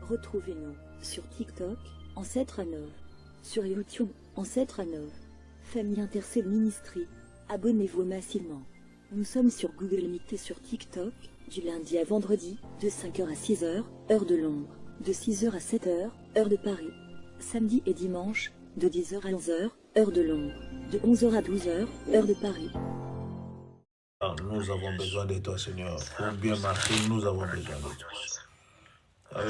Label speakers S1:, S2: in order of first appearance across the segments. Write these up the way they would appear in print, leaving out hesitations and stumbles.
S1: Retrouvez-nous sur TikTok, Ancêtre Anov, sur YouTube, Ancêtre Anov, Famille Intercelle Ministry. Abonnez-vous massivement. Nous sommes sur Google Meet et sur TikTok, du lundi à vendredi, de 5h à 6h, heure de Londres, de 6h à 7h, heure de Paris. Samedi et dimanche, de 10h à 11h, heure de Londres, de 11h à 12h, heure de Paris.
S2: Nous avons besoin de toi, Seigneur. Pour bien marcher, nous avons besoin de toi.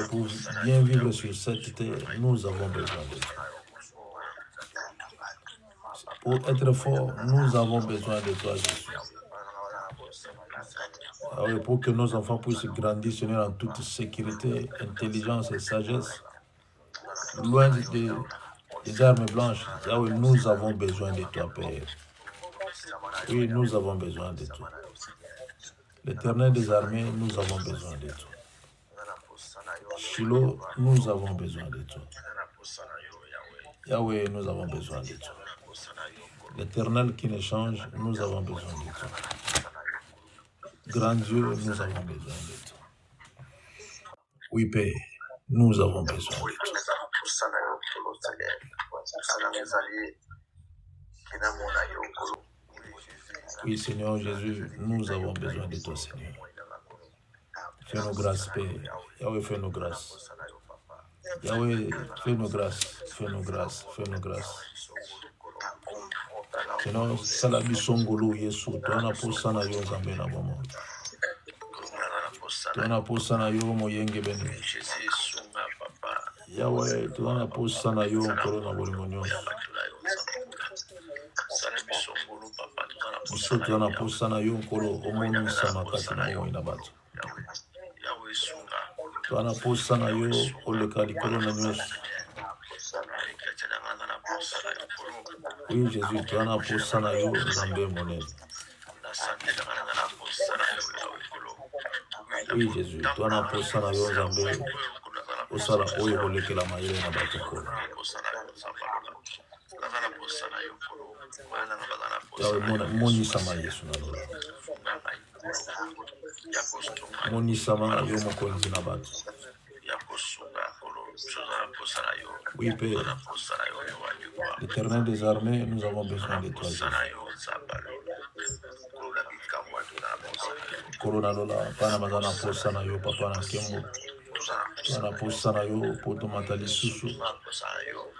S2: Pour bien vivre sur cette terre, nous avons besoin de toi. Pour être fort, nous avons besoin de toi, Jésus. Pour que nos enfants puissent grandir, Seigneur, en toute sécurité, intelligence et sagesse, loin des armes blanches. Nous avons besoin de toi, Père. Oui, nous avons besoin de toi. L'Éternel des armées, nous avons besoin de toi. Shiloh, nous avons besoin de toi. Yahweh, nous avons besoin de toi. L'Éternel qui ne change, nous avons besoin de toi. Grand Dieu, nous avons besoin de toi. Oui, Père, nous avons besoin de toi. Oui, Seigneur Jésus, nous avons besoin de toi, Seigneur. Fais-nous grâce, Père. Yahweh, fais-nous grâce. Yahweh, fais-nous grâce. Fais-nous grâce. Fais-nous grâce. Seigneur, Salabi Songolo, Yesu, toi na posana yo Zambe na momo. Toi na posana yo moyenge beni. Yahweh, toi na posana yo corona bolingonyo. Muso toi na posana yo koro omoni samakati na yo inabatu. Toi na posana yo olekali corona nyos. Oui, Jésus, toi na posana yo Zambe monene. Oui, Jésus, toi na posana yo Zambe osala oyo olekela mayele na bato ko. Moni sama Yesu na lola. Moni sama yo mokonzi na bato. Oui, Père. L'Éternel des armées, nous avons besoin de toi. Corona lola, pana mazana posana yo papa na kembo. Pana posana yo poto matali susu.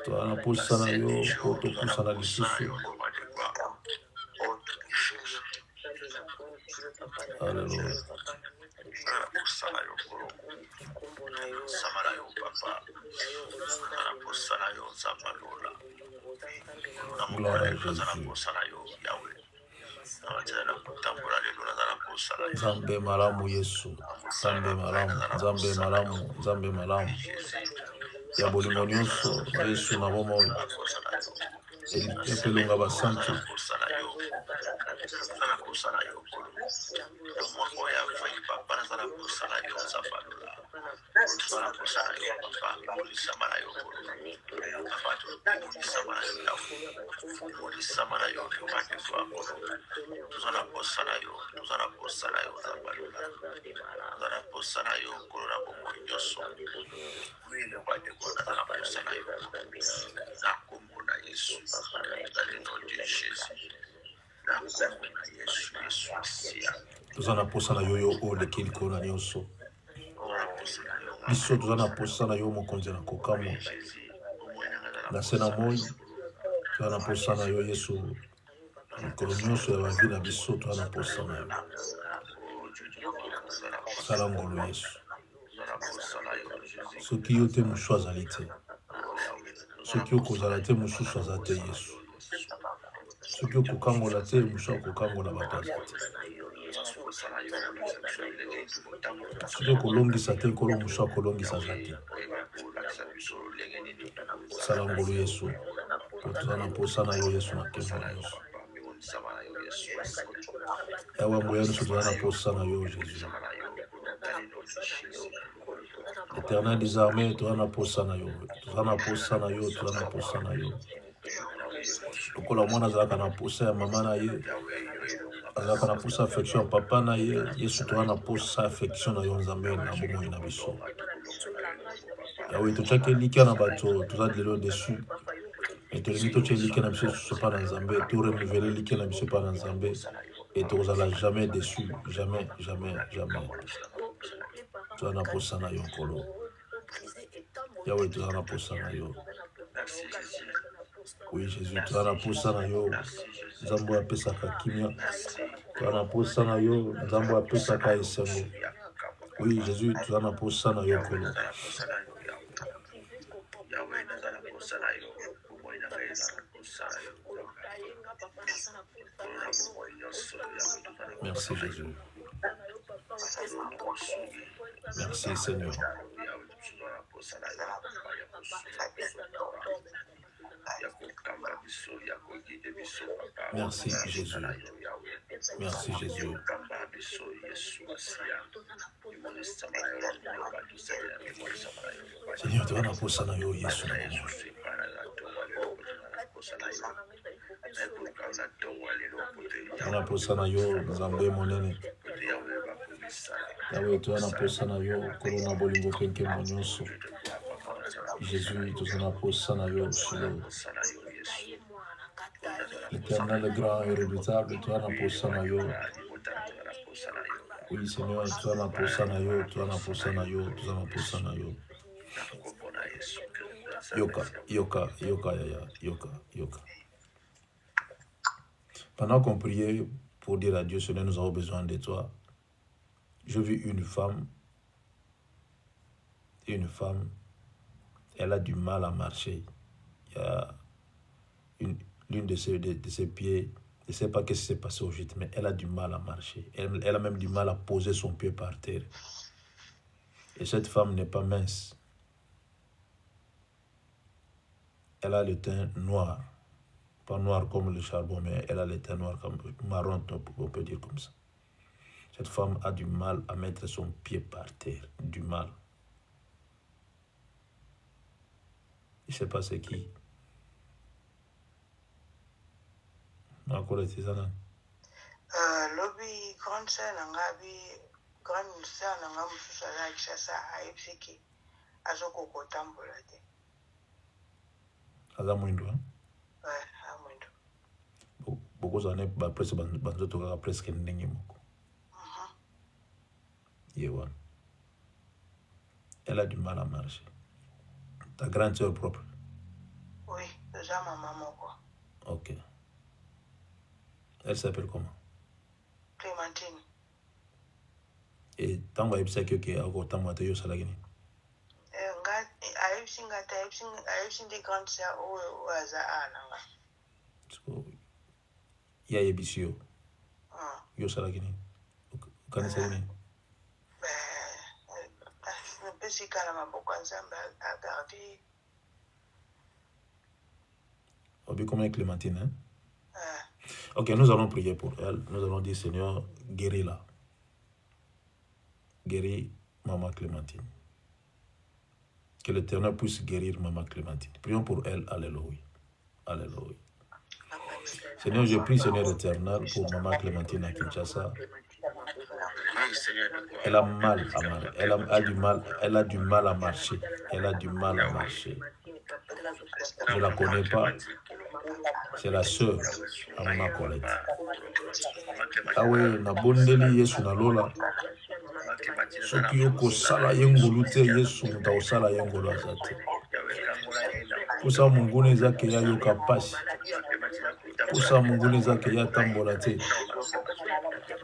S2: Pana posana yo poto posana li susu. Alléluia. Gloire à Jésus. Zambe malamu Yesu. Zambe malamu. Zambe malamu. Zambe malamu. Ya bolingo nyonso Yesu na bomoi. Epelunga basantu. Tuzana posana yoyo olekeli kona nyonso. Biso tuzana posana yo mokonzi na kokamo. Na sena moi tuzana posana yo Yesu. Mikolo nyonso ya bavi na biso tuzana posana yo. Sala ngolo Yesu. Soki yo te mosu azali te. Soki okozala te mosusu aza te Yesu. Soki okokangola te mosu akokangola bato aza te. Soki okolongisa te nkolo mosu akolongisa aza te. Sala ngolo Yesu. Toza na posa na yo Yesu na kembo na Yesu. Yawa mboya nyonso toza na posa na yo Jésus. L'Éternel des armées, toza na posa na yo. Toza na posa na yo, toza na posa na yo. Lokola mwana azalaka na posa ya mama na ye. azalaka na posa affection papa na ye yesu toza na posa affection na yo nzambe na bomoi na biso yawe totyaki elikya na bato toza lelo desu et tolingi totya elikya na biso lisusu mpa na nzambe torenouveler elikya na biso mpa na nzambe et tokozala jamais déçu jamais toza na posa na yo nkolo yawe toza na posa na yo. Oui, Jésus, toza na posa na yo nzambe apesaka kimia toza na posa na yo nzambe apesaka esengo. Oui, Jésus, toza na posa na yo nkolo. Merci Jésus. Merci Seigneur. Merci Jésus. Merci Jésus. Seigneur, tu vas na posa na yo Yesu na yo. Tuna posa na yo nzambe monene. Yawe tu na posa na yo kolona bolingo penke nyonso. Jésus, tu na posa na yo shilo. L'Éternel grand et redoutable, tu na posa na yo. Oui Seigneur, tu na posa na yo, tu na posa na yo, tu na posa na yo. Yoka. Pendant qu'on priait pour dire à Dieu, Seigneur, nous avons besoin de toi, j'ai vu une femme, elle a du mal à marcher. Il y a l'une de ses pieds, je ne sais pas ce qui s'est passé au gîte, mais elle a du mal à marcher. Elle a même du mal à poser son pied par terre. Et cette femme n'est pas mince. Elle a le teint noir. Pas noir comme le charbon, mais elle a le teint noir, comme marron, on peut dire comme ça. Cette femme a du mal à mettre son pied par terre. Du mal. Je ne sais pas c'est qui.
S3: Lobby grande sœur grande sœur nanga mususu azalakisa sa ayebisiki azokoko tambola te.
S2: Aza mwindo, hein?
S3: Ouais, mwindo.
S2: Bokozana presque banzoto kaka presque ndenge moko. Yewa. Elle a du mal à marcher. Ta grande sœur propre?
S3: Oui, déjà maman moko.
S2: Ok. Elle s'appelle comment?
S3: Clémentine.
S2: Et tango ayebisaki oke akotambola te yo osalaki nini?
S3: ayebisi nde grande sœur oyo aza nanga.
S2: Ye ayebisi yo? Yo osalaki nini? Okanisaki nini?
S3: Napesi kala maboko ya Nzambe agardi.
S2: Obi comme Clémentine, hein? Ok, nous allons prier pour elle. Nous allons dire, Seigneur, guéris-la. Guéris Maman Clémentine. Que l'Éternel puisse guérir Maman Clémentine. Prions pour elle. Alléluia. Alléluia. Seigneur, je prie, Seigneur éternel, pour Maman Clémentine à Kinshasa. Elle a mal à marcher. Elle a du mal à marcher. Elle a du mal à marcher. Je ne la connais pas. C'est la sœur à Maman Colette. Ah oui, na bondeli Yesu na lola. Soki yoko sala yengolu te Yesu muta osala yengolu azate. Pusa mungune zake ya yoka pasi. Pusa mungune zake ya tambola te.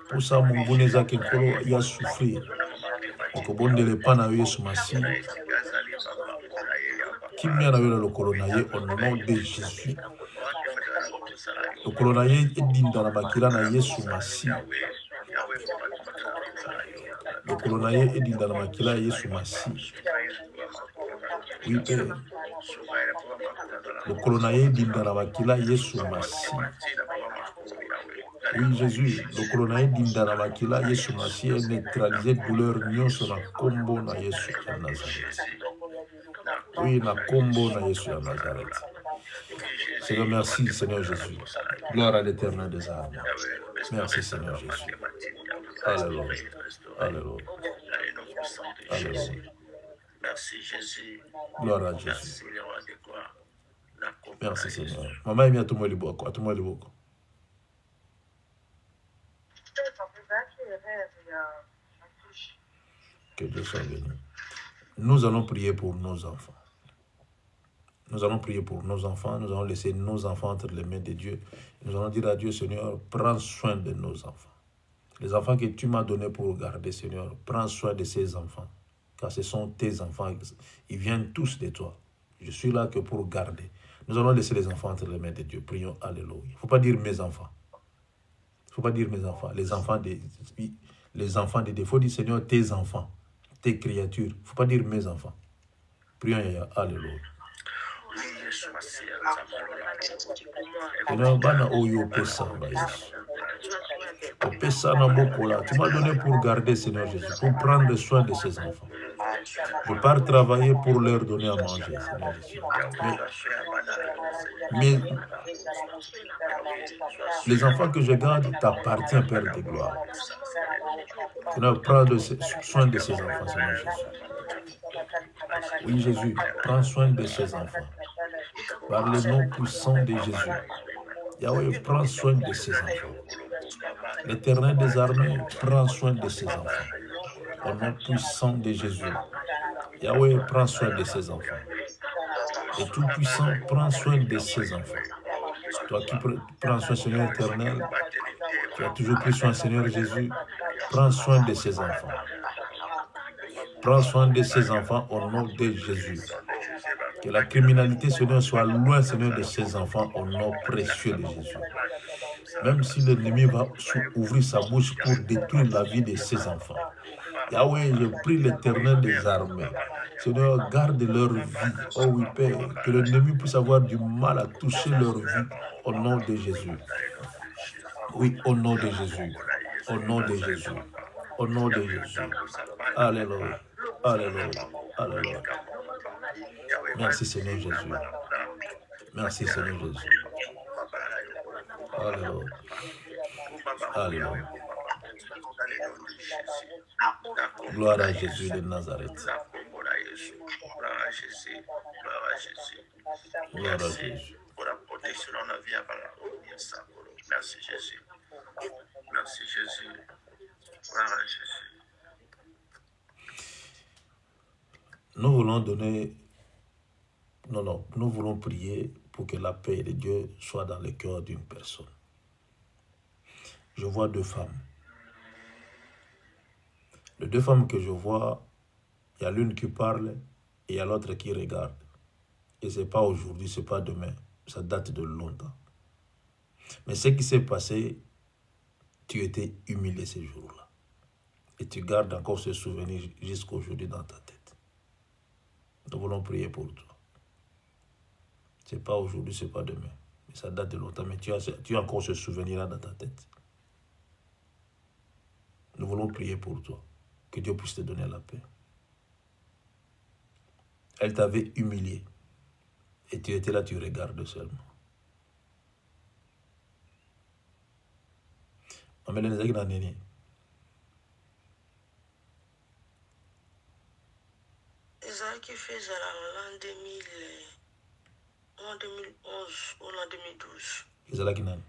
S2: Pusa mungune zake nkolo ya souffrir. Okobondele pana Yesu masi. Kimia na yola lokolo na ye au nom de Jésus. Lokolo na ye edinda na makila na Yesu masi. Lokolo na ye edinda na makila ya Yesu masi. Oui, Père. Lokolo na ye edinda na makila ya Yesu masi. Oui, Jésus. Lokolo na ye edinda na makila ya Yesu masi et neutraliser douleur nyonso na kombo na Yesu ya Nazareth. Oui, na kombo na Yesu ya Nazareth. Seigneur, merci, Seigneur Jésus. Gloire à l'Éternel des armées. Merci, Seigneur Jésus. Alléluia. Alléluia. Alléluia.
S4: Merci Jésus.
S2: Gloire à Jésus.
S4: Merci le roi de gloire.
S2: Merci, Seigneur. Maman, il y a tout le monde beaucoup. Tout le monde beaucoup. Que Dieu soit béni. Nous allons prier pour nos enfants. Nous allons prier pour nos enfants. Nous allons laisser nos enfants entre les mains de Dieu. Nous allons dire à Dieu, Seigneur, prends soin de nos enfants. Les enfants que tu m'as donnés pour garder, Seigneur, prends soin de ces enfants. Car ce sont tes enfants. Ils viennent tous de toi. Je suis là que pour garder. Nous allons laisser les enfants entre les mains de Dieu. Prions, alléluia. Il ne faut pas dire mes enfants. Il ne faut pas dire mes enfants. Les enfants des défauts. Il faut dire, Seigneur, tes enfants. Tes créatures. Il ne faut pas dire mes enfants. Prions, alléluia. Seigneur, bana oyo pesa baïs. Pesa na bokola. Tu m'as donné pour garder, Seigneur Jésus, pour prendre soin de ces enfants. Je pars travailler pour leur donner à manger, Seigneur Jésus. Mais les enfants que je garde t'appartiennent, Père de gloire. Seigneur, prends soin de ces enfants, Seigneur Jésus. Oui, Jésus, prends soin de ces enfants. Par le nom puissant de Jésus. Yahweh, prends soin de ces enfants. L'Éternel des armées, prends soin de ces enfants. Au nom puissant de Jésus. Yahweh, prends soin de ces enfants. Et Tout-Puissant, prends soin de ces enfants. Toi qui prends soin, Seigneur éternel, tu as toujours pris soin, Seigneur Jésus, prends soin de ces enfants. Prends soin de ces enfants au nom de Jésus. Que la criminalité, Seigneur, soit loin, Seigneur, de ces enfants au nom précieux de Jésus. Même si l'ennemi va ouvrir sa bouche pour détruire la vie de ces enfants. Yahweh, je prie l'Éternel des armées. Seigneur, garde leur vie. Oh oui, Père, que l'ennemi puisse avoir du mal à toucher leur vie au nom de Jésus. Oui, au nom de Jésus. Au nom de Jésus. Au nom de Jésus. Alléluia. Alléluia. Alléluia. Merci Seigneur Jésus. Merci Seigneur Jésus. Alléluia. Alléluia. Gloire à Jésus de Nazareth. Gloire à Jésus.
S4: Merci Jésus. Merci Jésus. Gloire à Jésus.
S2: Nous voulons donner... nous voulons prier pour que la paix de Dieu soit dans le cœur d'une personne. Je vois deux femmes. Les deux femmes que je vois, il y a l'une qui parle et il y a l'autre qui regarde. Et ce n'est pas aujourd'hui, ce n'est pas demain. Ça date de longtemps. Mais ce qui s'est passé, tu étais humilié ce jour-là. Et tu gardes encore ce souvenir jusqu'à aujourd'hui dans ta tête. Nous voulons prier pour toi. Ce n'est pas aujourd'hui, ce n'est pas demain. Mais ça date de longtemps. Mais tu as encore ce souvenir-là dans ta tête. Nous voulons prier pour toi. Que Dieu puisse te donner la paix. Elle t'avait humilié. Et tu étais là, tu regardes seulement. Maman, les aigles en est.
S3: Ezali qui fait l'an 2011 ou l'an 2012.
S2: Ezali qui nan.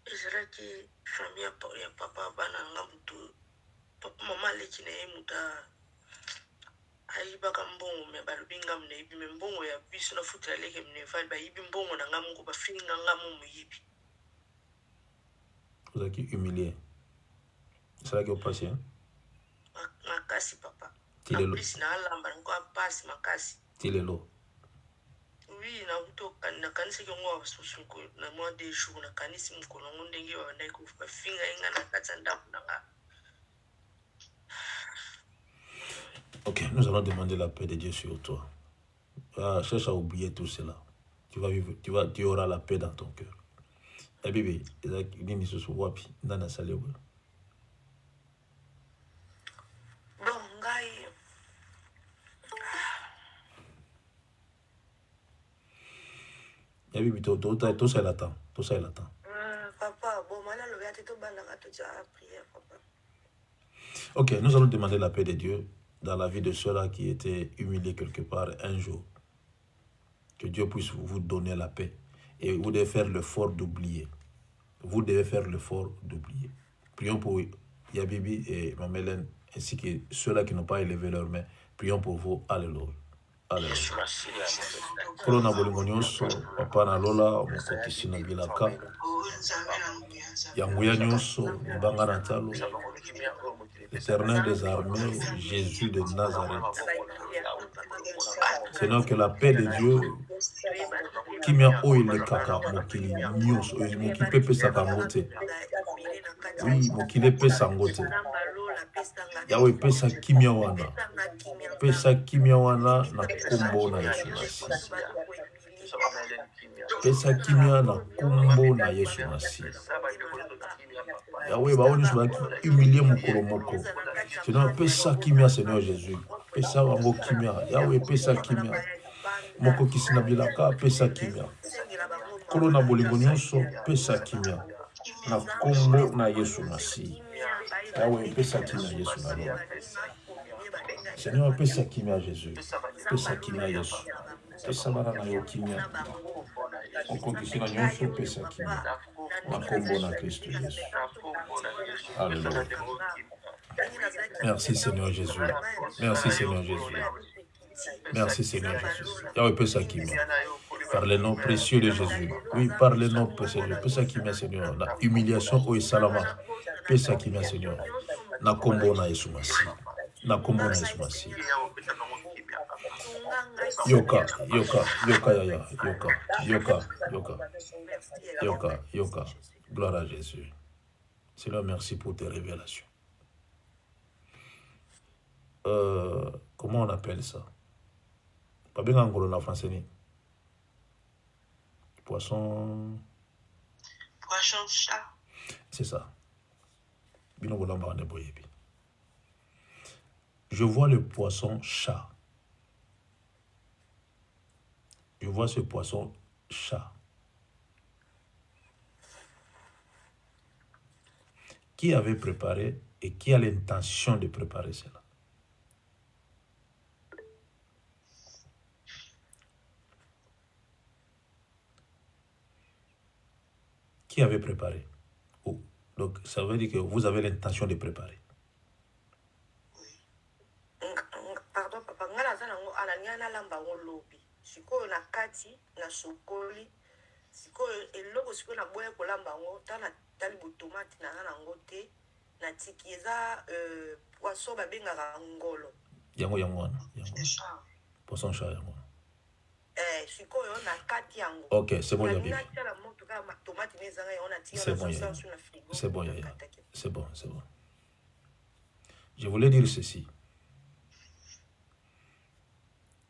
S3: Ezali qui famille ya papa bana ngamutu. Papa mama leki na ye muta. Ayibaka mbongo me balubinga mne ibi me mbongo ya biso na futra leke mne fali ba ibi mbongo na ngamu ko ba finga ngamu mu yibi.
S2: Vous avez humilié. C'est là que vous passez, hein?
S3: Makasi papa.
S2: Tilelo.
S3: Plus na lamba nko passe makasi.
S2: Tilelo.
S3: Oui, na uto na kanisa ke ngwa susu ko na mo de jour na kanisa mkono ndenge wa ndai ko ba finga inga na katsa ndaku na nga.
S2: Ok, nous allons demander la paix de Dieu sur toi. Cherche à oublier tout cela. Tu auras la paix dans ton cœur. Eh bébé, nini susu wapi ndana salewa.
S3: Bon, ngai
S2: Yabibi, tout ça, il attend. Tout ça, il attend.
S3: Papa, bon, maintenant, le verre, tu as prière, papa.
S2: Ok, nous allons demander la paix de Dieu dans la vie de ceux-là qui étaient humiliés quelque part un jour. Que Dieu puisse vous donner la paix. Et vous devez faire l'effort d'oublier. Vous devez faire l'effort d'oublier. Prions pour Yabibi et Mamélène, ainsi que ceux-là qui n'ont pas élevé leurs mains. Prions pour vous. Alléluia. Alléluia. Kolona bolingo nyonso, papa na lola, mokokisi na bilaka. Yanguya nyonso, mbanga na talo. L'Éternel des armées, Jésus de Nazareth. Seigneur, que la paix de Dieu, qui m'a oile kaka, mokili nyonso, moki pepe sakangote. Oui, mokile pe sangote. Yahweh pesa kimia wana. Pesa kimia wana na kumbo na Yesu Masi. Pesa kimia na kumbo na Yesu Masi. Yahweh baoni subaki humilier mukolo moko. Seigneur, pesa kimia Seigneur Jésus. Pesa wango kimia. Yahweh pesa kimia. Moko kisina bilaka pesa kimia. Kolo na bolingo nyonso pesa kimia. Na kombo na Yesu Masi. Yahweh pesa kimia Yesu na lolo. Seigneur, pesa kimia Jésus. Pesa kimia Yesu. Pesa bana na yo kimia. Moko kisina nyonso pesa kimia. Na kombo na Christ Jésus. Alléluia. Merci Seigneur Jésus. Merci Seigneur Jésus. Merci Seigneur Jésus. Yahweh pesa kimia. Par le nom précieux de Jésus. Oui, par le nom précieux de Jésus. Pesa kimia Seigneur. La humiliation au salama. Pesa kimia Seigneur. Na kombo na Yesu Masi. Na kombo na Yesu Masi. Yoka, yoka, yoka, yaya, yoka, yoka, yoka, yoka, yoka. Gloire à Jésus. Seigneur, merci pour tes révélations. Comment on appelle ça? Pas bien en gros en français. Poisson.
S3: Poisson chat.
S2: C'est ça. Je vois le poisson chat. Je vois ce poisson chat. Qui avait préparé et qui a l'intention de préparer cela? Qui avait préparé? Oh. Donc, ça veut dire que vous avez l'intention de préparer.
S3: Pardon, papa. Ngana lamba ngolobi. Siko na kati na sokoli. Siko eloko siko na boya ko lamba ngo tana tali botomate na ngana ngote na tiki eza poisson babenga ngolo.
S2: Yango wana. Poisson chat yango.
S3: Siko yo na kati yango.
S2: OK, c'est bon Yabi.
S3: C'est bon,
S2: c'est bon, Yaya. C'est bon, c'est bon. Je voulais dire ceci.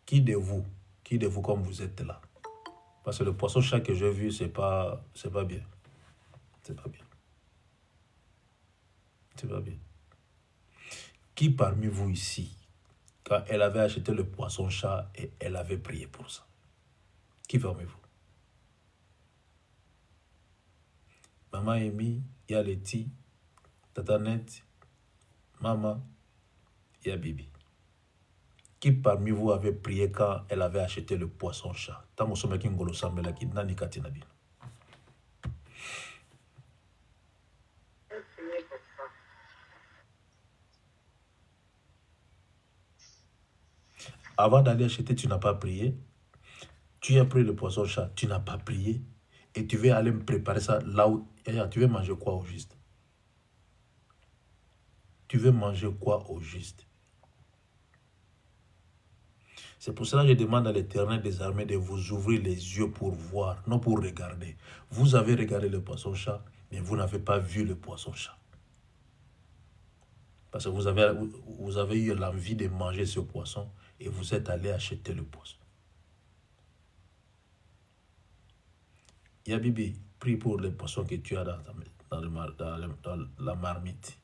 S2: Qui de vous comme vous êtes là? Parce que le poisson chat que j'ai vu, c'est pas bien. C'est pas bien. C'est pas bien. Qui parmi vous ici, quand elle avait acheté le poisson chat et elle avait prié pour ça? Qui parmi vous? Maman Amy, il y a Letty, Tata Net, Maman, il y a Bibi. Qui parmi vous avait prié quand elle avait acheté le poisson chat? Tant sommes qui ngolo sambela ki nani katina bino. Avant d'aller acheter, tu n'as pas prié. Tu as pris le poisson chat, tu n'as pas prié. Et tu veux aller me préparer ça là où... Tu veux manger quoi au juste? Tu veux manger quoi au juste? C'est pour cela que je demande à l'Éternel des armées de vous ouvrir les yeux pour voir, non pour regarder. Vous avez regardé le poisson chat, mais vous n'avez pas vu le poisson chat. Parce que vous avez eu l'envie de manger ce poisson et vous êtes allé acheter le poisson. Yabibi, prie pour les poissons que tu as dans la marmite.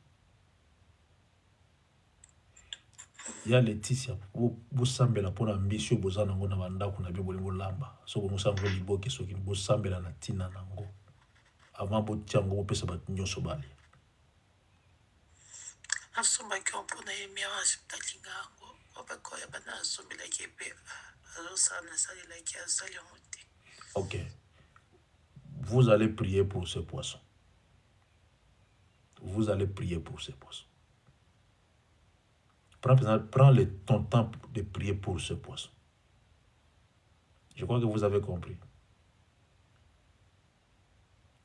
S2: Il y a Laetitia, vous semblez la pour ambition, vous en avez un mandat qu'on a bien voulu lamba. So vous semblez libo qui sont qui vous semblez la natina nango. Avant vous tiens vous pesa bat nyoso bali.
S5: Asomaki mpona ye mirage talinga yango obakoya bana asombelaki epe azosala nasalelaki asali yango te.
S2: Ok. Vous allez prier pour ce poisson. Vous allez prier pour ce poisson. Prends ton temps de prier pour ce poisson. Je crois que vous avez compris.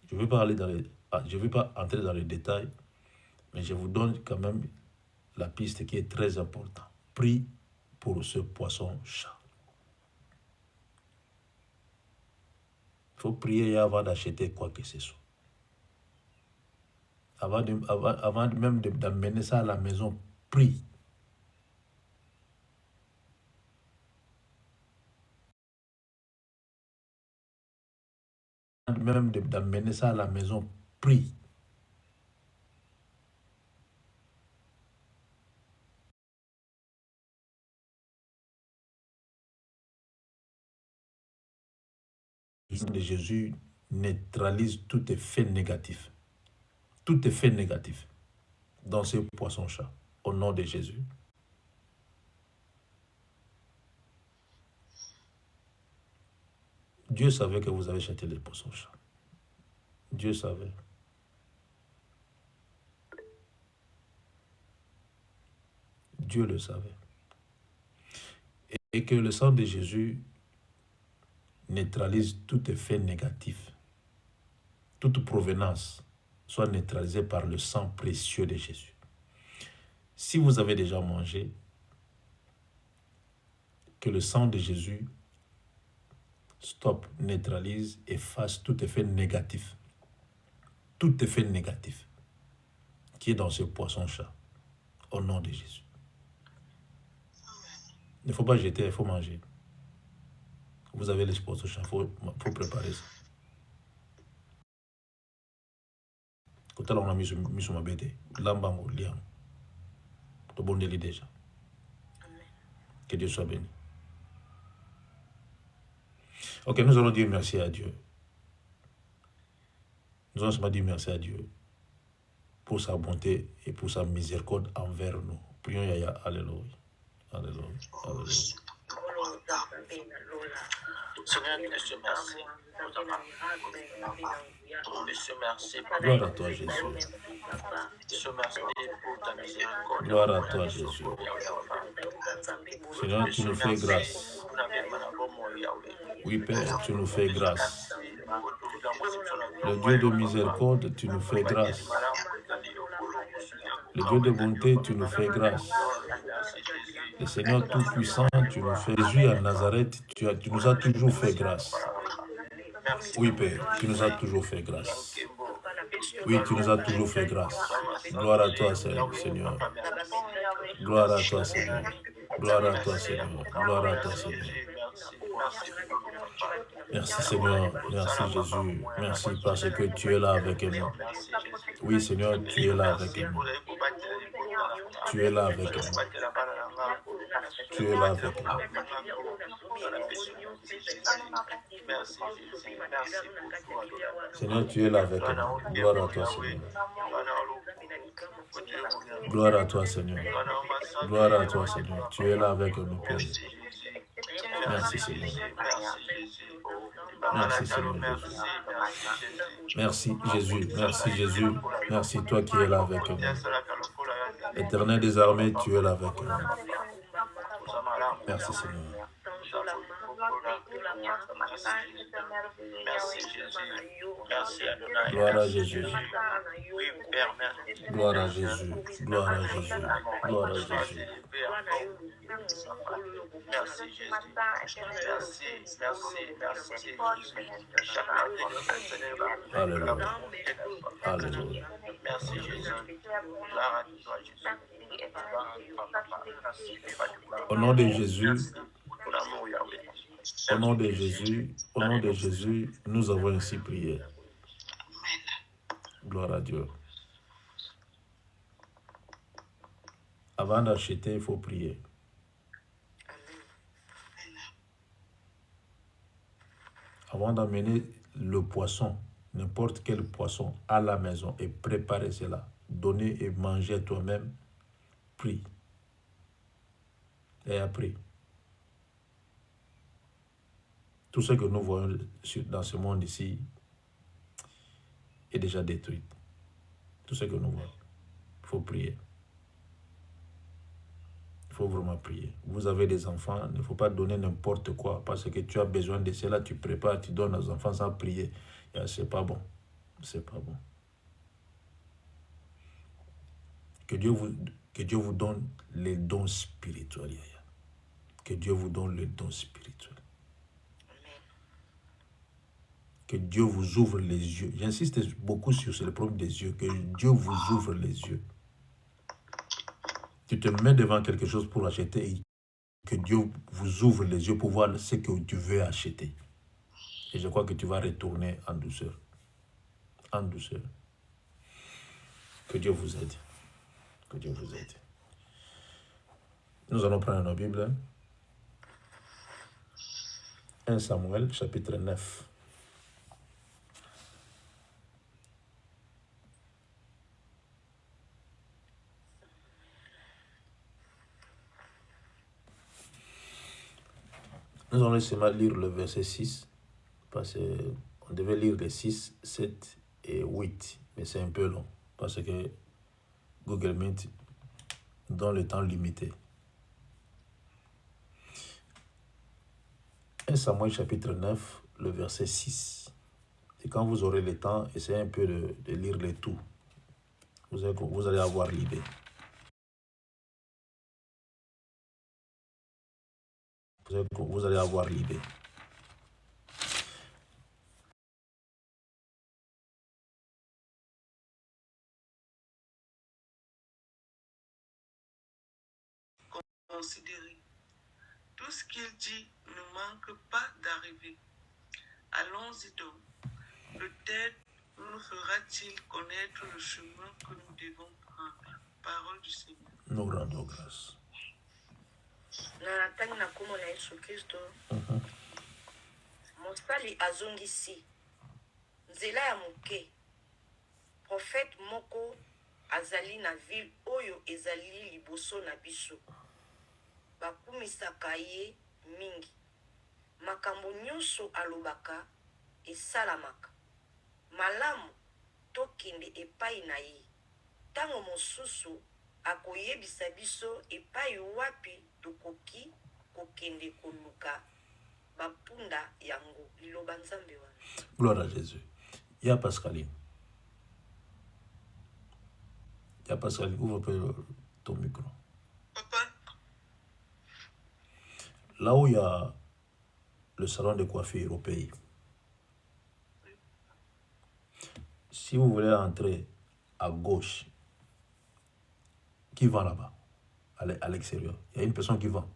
S2: Je ne vais pas entrer dans les détails, mais je vous donne quand même la piste qui est très importante. Prie pour ce poisson-chat. Il faut prier avant d'acheter quoi que ce soit. Avant même d'amener ça à la maison, prie. Même d'amener ça à la maison, prie. Le sang de Jésus neutralise tout effet négatif. Tout effet négatif dans ce poisson-chat. Au nom de Jésus. Dieu savait que vous avez châtié les poissons-chats. Dieu savait. Dieu le savait. Et que le sang de Jésus neutralise tout effet négatif. Toute provenance soit neutralisée par le sang précieux de Jésus. Si vous avez déjà mangé, que le sang de Jésus stoppe, neutralise, efface tout effet négatif. Tout effet négatif qui est dans ce poisson-chat. Au nom de Jésus. Il ne faut pas jeter, il faut manger. Vous avez les poissons-chats, il faut préparer ça. Quand on a mis sur ma bête, l'ambango, liam. Tout bon délit déjà. Que Dieu soit béni. Ok, nous allons dire merci à Dieu. Nous allons dire merci à Dieu pour sa bonté et pour sa miséricorde envers nous. Prions Yaya, alléluia. Alléluia. Alléluia.
S5: Seigneur, Dieu merci. Monsieur, merci.
S2: Gloire à toi, Jésus.
S5: Monsieur, merci pour ta miséricorde.
S2: Gloire à toi, Jésus. Seigneur, tu nous fais grâce. Oui, Père, tu nous fais grâce. Le Dieu de miséricorde, tu nous fais grâce. Le Dieu de bonté, tu nous fais grâce. Le Seigneur Tout-Puissant, tu nous fais. Jésus à Nazareth, tu nous as toujours fait grâce. Oui, Père, tu nous as toujours fait grâce. Oui, tu nous as toujours fait grâce. Gloire à toi, Seigneur. Gloire à toi, Seigneur. Gloire à toi, Seigneur. Gloire à toi, Seigneur. Merci, Seigneur. Merci, Jésus. Merci parce que tu es là avec nous. Oui, Seigneur, tu es là avec nous. Tu es là avec nous. Tu es là avec nous. Seigneur, tu es là avec nous. Gloire à toi, Seigneur. Gloire à toi, Seigneur. Gloire à toi, Seigneur. Tu es là avec nous, Père. Merci, Seigneur. Merci, Seigneur Jésus. Merci, Jésus. Merci, Jésus. Merci, toi qui es là avec nous. Éternel des armées, tu es là avec nous. Merci, Seigneur. Gloire à Jésus. Gloire à Jésus. Gloire à Jésus. Gloire à Jésus.
S5: Merci Jésus. Merci.
S2: Alléluia. Alléluia.
S5: Merci Jésus.
S2: Au nom de Jésus, au nom de Jésus, au nom de Jésus, nous avons ainsi prié. Gloire à Dieu. Avant d'acheter, il faut prier. avant d'amener le poisson, n'importe quel poisson à la maison et préparer cela, donner et manger toi-même, prie. Et après, tout ce que nous voyons dans ce monde ici est déjà détruit. Tout ce que nous voyons. Il faut prier. Il faut vraiment prier. Vous avez des enfants, il ne faut pas donner n'importe quoi parce que tu as besoin de cela, tu prépares, tu donnes aux enfants sans prier. C'est pas bon. C'est pas bon. Que Dieu vous donne les dons spirituels. Que Dieu vous donne les dons spirituels. Que Dieu vous ouvre les yeux. J'insiste beaucoup sur le problème des yeux. Que Dieu vous ouvre les yeux. Tu te mets devant quelque chose pour acheter et que Dieu vous ouvre les yeux pour voir ce que tu veux acheter. Et je crois que tu vas retourner en douceur. En douceur. Que Dieu vous aide. Que Dieu vous aide. Nous allons prendre nos Bibles. 1 Samuel, chapitre 9. Nous allons seulement lire le verset 6, parce qu'on devait lire les 6, 7 et 8, mais c'est un peu long, parce que Google Meet donne le temps limité. 1 Samuel chapitre 9, le verset 6. Et quand vous aurez le temps, essayez un peu de lire les tout. Vous allez avoir l'idée. Vous allez avoir l'idée.
S5: Considérez. Tout ce qu'il dit ne manque pas d'arriver. Allons-y donc. Peut-être nous fera-t-il connaître le chemin que nous devons prendre. Parole du Seigneur.
S2: Nous rendons grâce.
S3: na ntangi na kombo na Yesu Kristo mosali azongisi nzela ya moke prophète moko azali na ville oyo ezali liboso na biso bakumisaka ye mingi makambo nyonso alobaka esalamaka malamu tokende epai na ye ntango mosusu akoyebisa biso epai wapi tokoki kokende koluka bapunda yango liloba nzambe wana.
S2: Gloire à Jésus. Il y a Pascaline. Il y a Pascaline. Ouvre un peu ton micro.
S5: Papa.
S2: Là où il y a le salon de coiffure au pays, si vous voulez entrer à gauche, qui vend là-bas, à l'extérieur? Il y a une personne qui vend.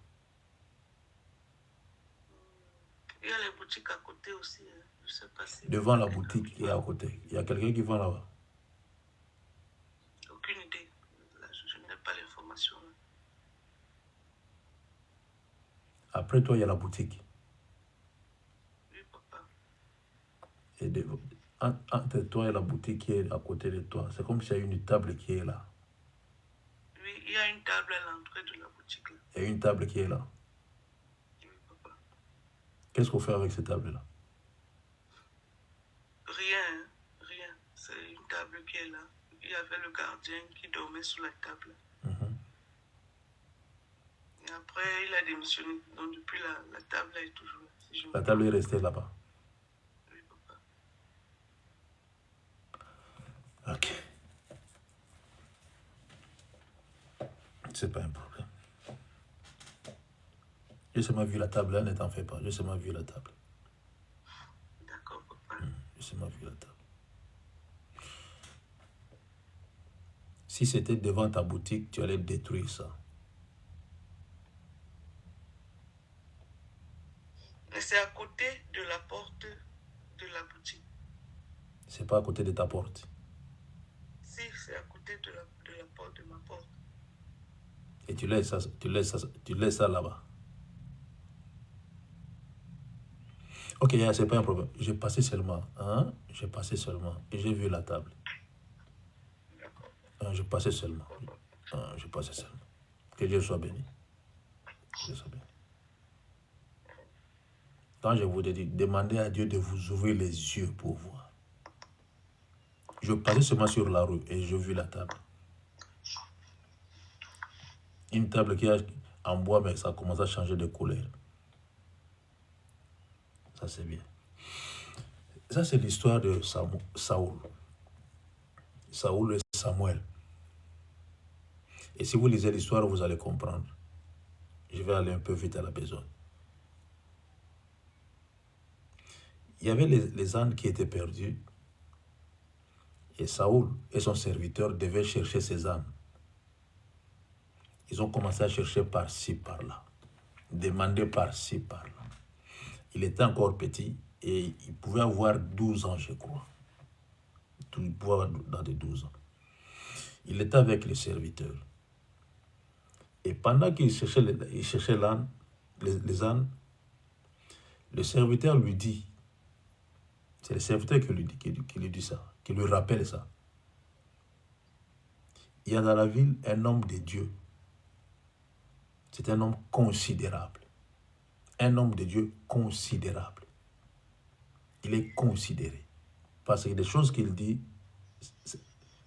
S5: Il y a les boutiques à côté aussi. Je sais pas si...
S2: Devant la boutique et à côté, il y a quelqu'un qui vend là-bas.
S5: Aucune idée. Là, je n'ai pas l'information.
S2: Après toi, il y a la boutique.
S5: Oui, papa.
S2: Et entre toi et la boutique qui est à côté de toi, c'est comme s'il y a une table qui est là.
S5: Oui, il y a une table à l'entrée de la boutique. Là.
S2: Il y a une table qui est là.
S5: Oui, papa.
S2: Qu'est-ce qu'on fait avec cette table-là?
S5: Rien, rien. C'est une table qui est là. Il y avait le gardien qui dormait sous la table. Et après, il a démissionné. Donc depuis, la table est toujours là. Si
S2: la table est restée là-bas.
S5: Oui, papa.
S2: Ok. C'est pas un problème. J'ai seulement vu la table, là, ne t'en fais pas. J'ai seulement vu la table.
S5: D'accord, papa.
S2: J'ai seulement vu la table. Si c'était devant ta boutique, tu allais détruire ça.
S5: Mais c'est à côté de la porte de la boutique.
S2: C'est pas à côté de ta porte.
S5: Si, c'est à côté de la porte de ma porte.
S2: Et tu laisses ça là-bas. Ok, c'est pas un problème. J'ai passé seulement. Hein? J'ai passé seulement. Et j'ai vu la table. Je passais seulement. Je passais seulement. Que Dieu soit béni. Que Dieu soit béni. Quand je vous ai dit, demandez à Dieu de vous ouvrir les yeux pour voir. Je passais seulement sur la rue et je vis la table. Une table qui est en bois, mais ça commence à changer de couleur. Ça, c'est bien. Ça, c'est l'histoire de Saoul. Saoul et Samuel. Et si vous lisez l'histoire, vous allez comprendre. Je vais aller un peu vite à la besogne. Il y avait les ânes qui étaient perdus. Et Saoul et son serviteur devaient chercher ces ânes. Ils ont commencé à chercher par-ci, par-là. Demander par-ci, par-là. Il était encore petit et il pouvait avoir 12 ans, je crois. Il pouvait avoir dans des 12 ans. Il était avec les serviteurs. Et pendant qu'il cherchait l'âne, les ânes, le serviteur lui dit, c'est le serviteur qui lui dit ça, qui lui rappelle ça. Il y a dans la ville un homme de Dieu. C'est un homme considérable. Un homme de Dieu considérable. Il est considéré. Parce que les choses qu'il dit,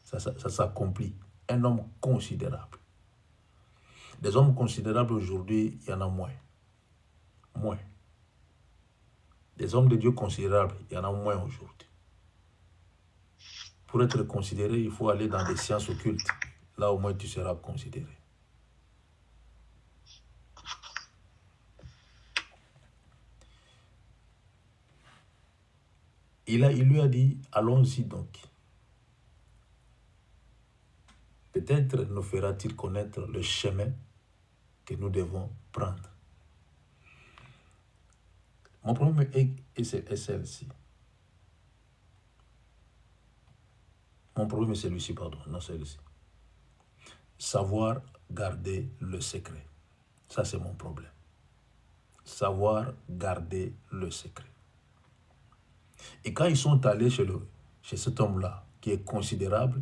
S2: ça s'accomplit. Un homme considérable. Des hommes considérables aujourd'hui, il y en a moins. Moins. Des hommes de Dieu considérables, il y en a moins aujourd'hui. Pour être considéré, il faut aller dans des sciences occultes. Là, au moins, tu seras considéré. Il lui a dit, allons-y donc. Peut-être nous fera-t-il connaître le chemin que nous devons prendre. Mon problème est celle-ci. Mon problème est celui-ci, pardon, non celui-ci. Savoir garder le secret. Ça, c'est mon problème. Savoir garder le secret. Et quand ils sont allés chez cet homme-là, qui est considérable,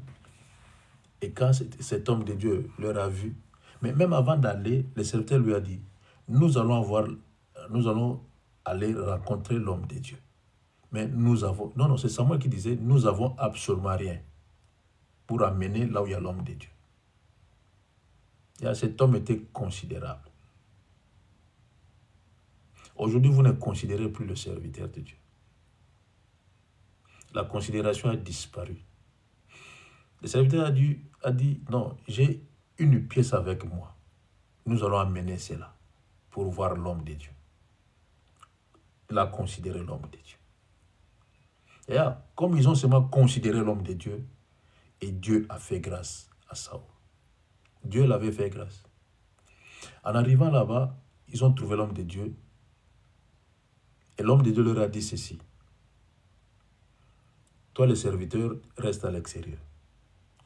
S2: et quand cet homme de Dieu leur a vu, mais même avant d'aller, le serviteur lui a dit, nous allons aller rencontrer l'homme de Dieu. Mais non, c'est Samuel qui disait, nous n'avons absolument rien pour amener là où il y a l'homme de Dieu. Et cet homme était considérable. Aujourd'hui, vous ne considérez plus le serviteur de Dieu. La considération a disparu. Le serviteur a dit, non, j'ai une pièce avec moi. Nous allons amener cela pour voir l'homme de Dieu. Il a considéré l'homme de Dieu. Et là, comme ils ont seulement considéré l'homme de Dieu, et Dieu a fait grâce à Saoul. Dieu l'avait fait grâce. En arrivant là-bas, ils ont trouvé l'homme de Dieu. Et l'homme de Dieu leur a dit ceci. Toi, le serviteur, reste à l'extérieur.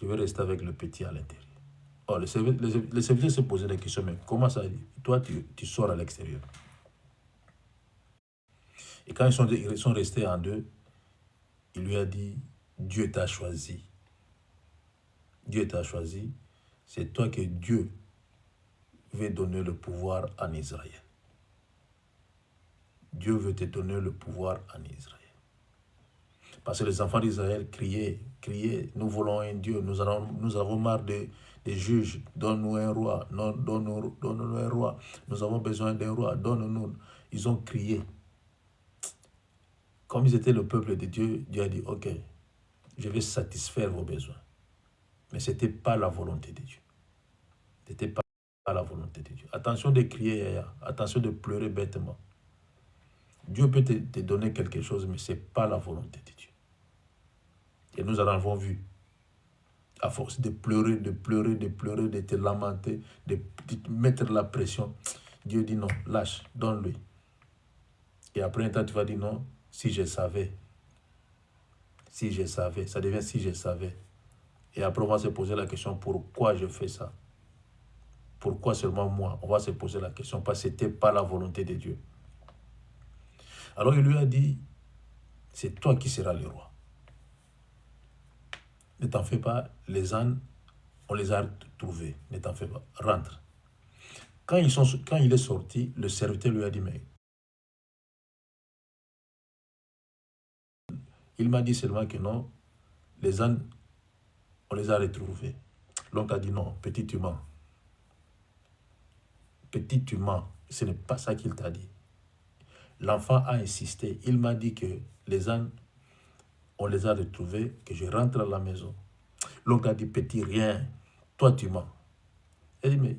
S2: Je vais rester avec le petit à l'intérieur. Oh, le serviteur s'est posé des questions, mais comment ça? Toi, tu sors à l'extérieur. Et quand ils sont restés en deux, il lui a dit, Dieu t'a choisi. Dieu t'a choisi. C'est toi que Dieu veut donner le pouvoir en Israël. Dieu veut te donner le pouvoir en Israël. Parce que les enfants d'Israël criaient, nous voulons un Dieu, nous avons marre des juges, donne-nous un roi, donne-nous un roi, nous avons besoin d'un roi, donne-nous. Ils ont crié. Comme ils étaient le peuple de Dieu, Dieu a dit, ok, je vais satisfaire vos besoins. Mais ce n'était pas la volonté de Dieu. Ce n'était pas la volonté de Dieu. Attention de crier, attention de pleurer bêtement. Dieu peut te donner quelque chose, mais ce n'est pas la volonté de Dieu. Et nous en avons vu. À force de pleurer, de te lamenter, de te mettre la pression, Dieu dit non, lâche, donne-lui. Et après un temps, tu vas dire non, si je savais. Si je savais, ça devient si je savais. Et après, on va se poser la question, pourquoi je fais ça? Pourquoi seulement moi? On va se poser la question, parce que ce n'était pas la volonté de Dieu. Alors il lui a dit, c'est toi qui seras le roi. Ne t'en fais pas, les ânes, on les a trouvés. Ne t'en fais pas, rentre. Quand il est sorti, le serviteur lui a dit, mais il m'a dit seulement que non, les ânes, on les a retrouvés. L'oncle a dit non, petit humain. Petit humain, ce n'est pas ça qu'il t'a dit. L'enfant a insisté. Il m'a dit que les ânes, on les a retrouvés, que je rentre à la maison. L'oncle a dit, petit, rien. Toi, tu mens. Il dit, mais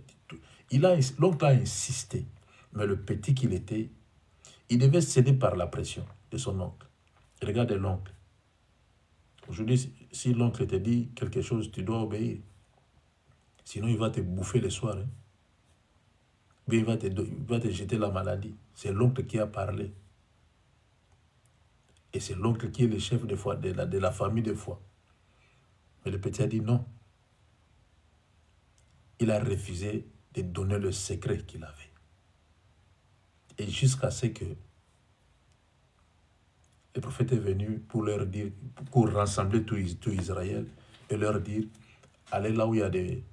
S2: l'oncle a insisté. Mais le petit qu'il était, il devait céder par la pression de son oncle. Regardez l'oncle. Aujourd'hui, si l'oncle te dit quelque chose, tu dois obéir. Sinon, il va te bouffer le soir. Hein. Bien, il va te jeter la maladie. C'est l'oncle qui a parlé. Et c'est l'oncle qui est le chef de la famille de foi. Mais le petit a dit non. Il a refusé de donner le secret qu'il avait. Et jusqu'à ce que le prophète est venu pour leur dire, pour rassembler tout Israël et leur dire, allez là où il y a des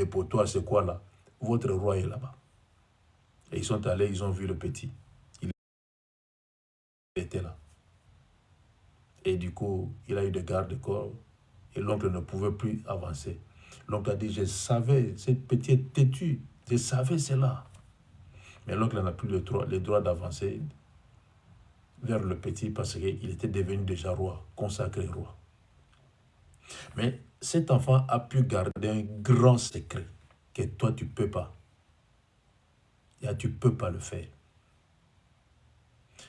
S2: potoirs, c'est quoi là? Votre roi est là-bas. Et ils sont allés, ils ont vu le petit. Il était là. Et du coup, il a eu des gardes-corps et l'oncle ne pouvait plus avancer. L'oncle a dit, je savais, cette petite têtue, je savais cela. Mais l'oncle n'a plus le droit d'avancer vers le petit parce qu'il était devenu déjà roi, consacré roi. Mais cet enfant a pu garder un grand secret que toi, tu ne peux pas. Et tu ne peux pas le faire.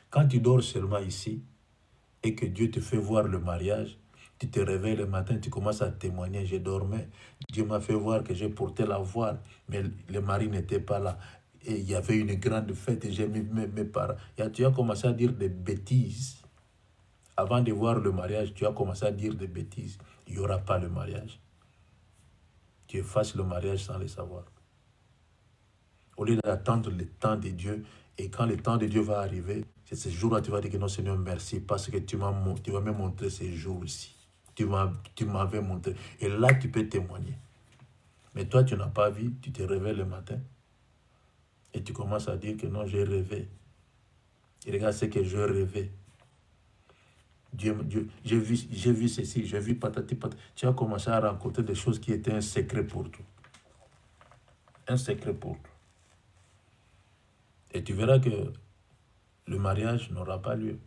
S2: Quand tu dors seulement ici et que Dieu te fait voir le mariage, tu te réveilles le matin, tu commences à témoigner, je dormais, Dieu m'a fait voir que j'ai porté la voile, mais le mari n'était pas là. Et il y avait une grande fête et j'ai mis mes parents. Et tu as commencé à dire des bêtises. Avant de voir le mariage, tu as commencé à dire des bêtises. Il n'y aura pas le mariage. Tu effaces le mariage sans le savoir. Au lieu d'attendre le temps de Dieu, et quand le temps de Dieu va arriver, c'est ce jour-là tu vas dire que non Seigneur, merci, parce que tu vas me montrer ces jours-ci. Tu m'avais montré. Et là, tu peux témoigner. Mais toi, tu n'as pas vu, tu te réveilles le matin, et tu commences à dire que non, j'ai rêvé. Et regarde ce que je rêvais. Dieu, j'ai vu ceci, j'ai vu patati patati. Tu as commencé à rencontrer des choses qui étaient un secret pour toi. Un secret pour toi. Et tu verras que le mariage n'aura pas lieu.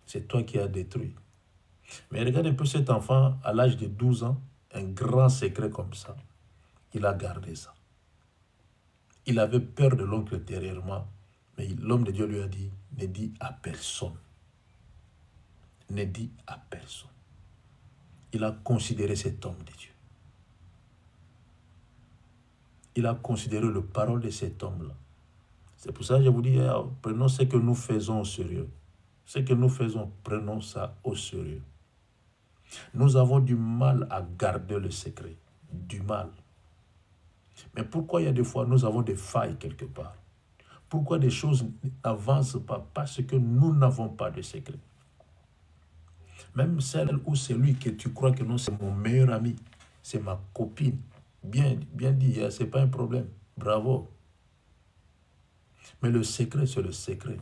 S2: C'est toi qui as détruit. Mais regarde un peu cet enfant, à l'âge de 12 ans, un grand secret comme ça. Il a gardé ça. Il avait peur de l'oncle intérieurement, mais l'homme de Dieu lui a dit, ne dis à personne. Ne dis à personne. Il a considéré cet homme de Dieu. Il a considéré le parole de cet homme-là. C'est pour ça que je vous dis, prenons ce que nous faisons au sérieux. Ce que nous faisons, prenons ça au sérieux. Nous avons du mal à garder le secret. Du mal. Mais pourquoi il y a des fois, nous avons des failles quelque part? Pourquoi des choses n'avancent pas? Parce que nous n'avons pas de secret. Même celle ou celui que tu crois que non, c'est mon meilleur ami, c'est ma copine. Bien dit, ce n'est pas un problème. Bravo. Mais le secret, c'est le secret.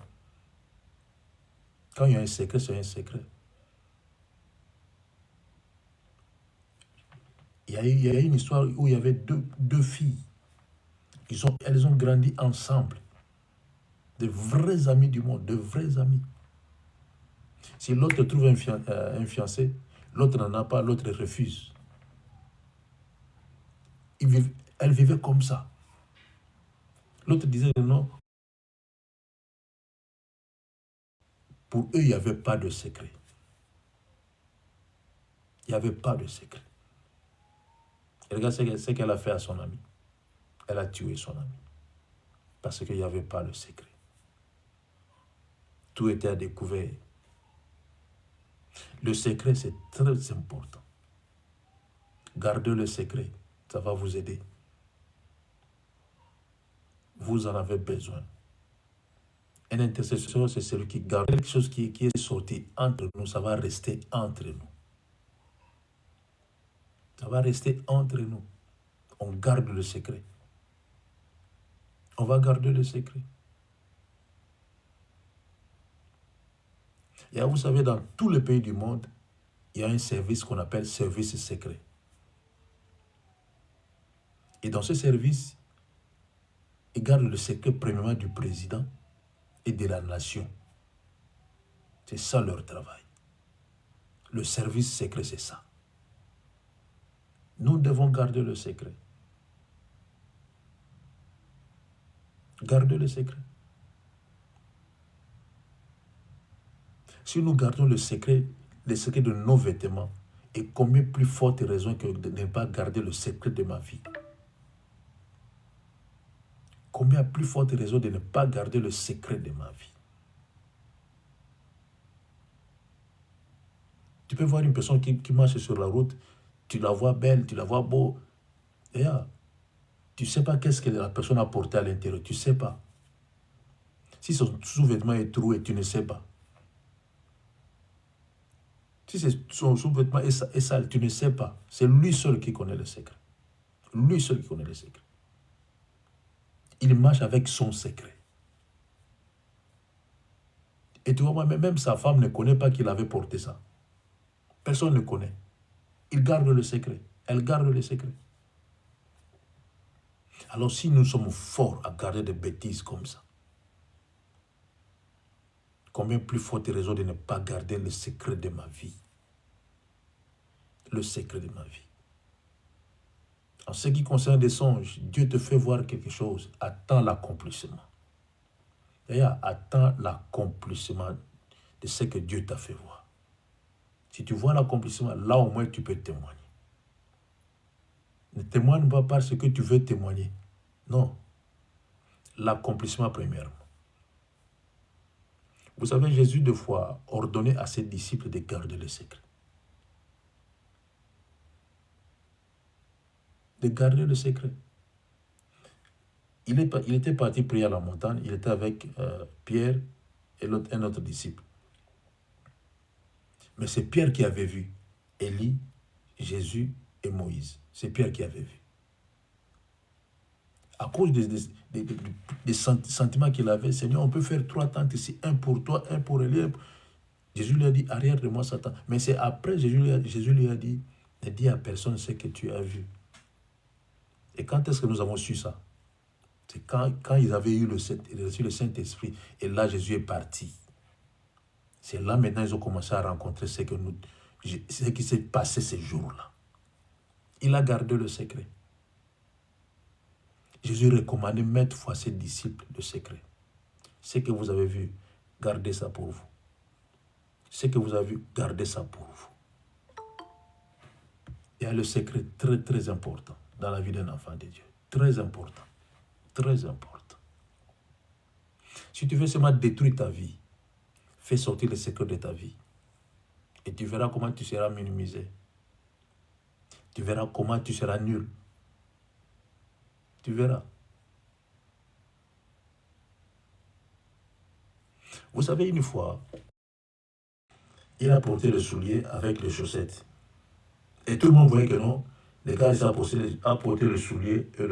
S2: Quand il y a un secret, c'est un secret. Il y a une histoire où il y avait deux filles. Elles ont grandi ensemble. De vrais amis du monde, de vrais amis. Si l'autre trouve un fiancé, l'autre n'en a pas, l'autre refuse. Elle vivait comme ça. L'autre disait non. Pour eux, il n'y avait pas de secret. Il n'y avait pas de secret. Et regarde ce qu'elle a fait à son ami. Elle a tué son ami. Parce qu'il n'y avait pas de secret. Tout était à découvert. Le secret, c'est très important. Gardez le secret, ça va vous aider. vous en avez besoin. Un intercesseur, c'est celui qui garde quelque chose qui est sorti entre nous, ça va rester entre nous. Ça va rester entre nous. On garde le secret. On va garder le secret. Et vous savez, dans tous les pays du monde, il y a un service qu'on appelle service secret. Et dans ce service, ils gardent le secret premièrement du président et de la nation. C'est ça leur travail. Le service secret, c'est ça. Nous devons garder le secret. Gardez le secret. Si nous gardons le secret de nos vêtements, et combien plus forte raison que de ne pas garder le secret de ma vie. Combien plus forte raison de ne pas garder le secret de ma vie. Tu peux voir une personne qui marche sur la route, tu la vois belle, tu la vois beau, et tu ne sais pas qu'est-ce que la personne a porté à l'intérieur, tu ne sais pas. Si son sous-vêtement est troué, tu ne sais pas. Si son sous-vêtement est sale, tu ne sais pas. C'est lui seul qui connaît le secret. Lui seul qui connaît le secret. Il marche avec son secret. Et tu vois, même sa femme ne connaît pas qu'il avait porté ça. Personne ne connaît. Il garde le secret. Elle garde le secret. Alors si nous sommes forts à garder des bêtises comme ça, combien plus forte raison de ne pas garder le secret de ma vie. Le secret de ma vie. En ce qui concerne des songes, Dieu te fait voir quelque chose. Attends l'accomplissement. D'ailleurs, attends l'accomplissement de ce que Dieu t'a fait voir. Si tu vois l'accomplissement, là au moins tu peux témoigner. Ne témoigne pas parce que tu veux témoigner. Non. L'accomplissement premièrement. Vous savez, Jésus deux fois ordonné à ses disciples de garder le secret. De garder le secret. Il était parti prier à la montagne, il était avec Pierre et un autre disciple. Mais c'est Pierre qui avait vu Élie, Jésus et Moïse. C'est Pierre qui avait vu. À cause des sentiments qu'il avait, Seigneur, on peut faire 3 tentes ici, un pour toi, un pour Élie. Jésus lui a dit, arrière de moi, Satan. Mais c'est après, Jésus lui a dit, ne dis à personne ce que tu as vu. Et quand est-ce que nous avons su ça? C'est quand ils avaient eu le Saint-Esprit. Et là, Jésus est parti. C'est là maintenant ils ont commencé à rencontrer ce qui s'est passé ces jours-là. Il a gardé le secret. Jésus recommandait maintes fois à ses disciples le secret. Ce que vous avez vu, gardez ça pour vous. Ce que vous avez vu, gardez ça pour vous. Il y a le secret très très important dans la vie d'un enfant de Dieu. Très important. Très important. Si tu veux seulement détruire ta vie, fais sortir le secret de ta vie. Et tu verras comment tu seras minimisé. Tu verras comment tu seras nul. Tu verras. Vous savez, une fois, il a porté le soulier avec les chaussettes. Et tout le monde voyait que non, le gars a porté le soulier et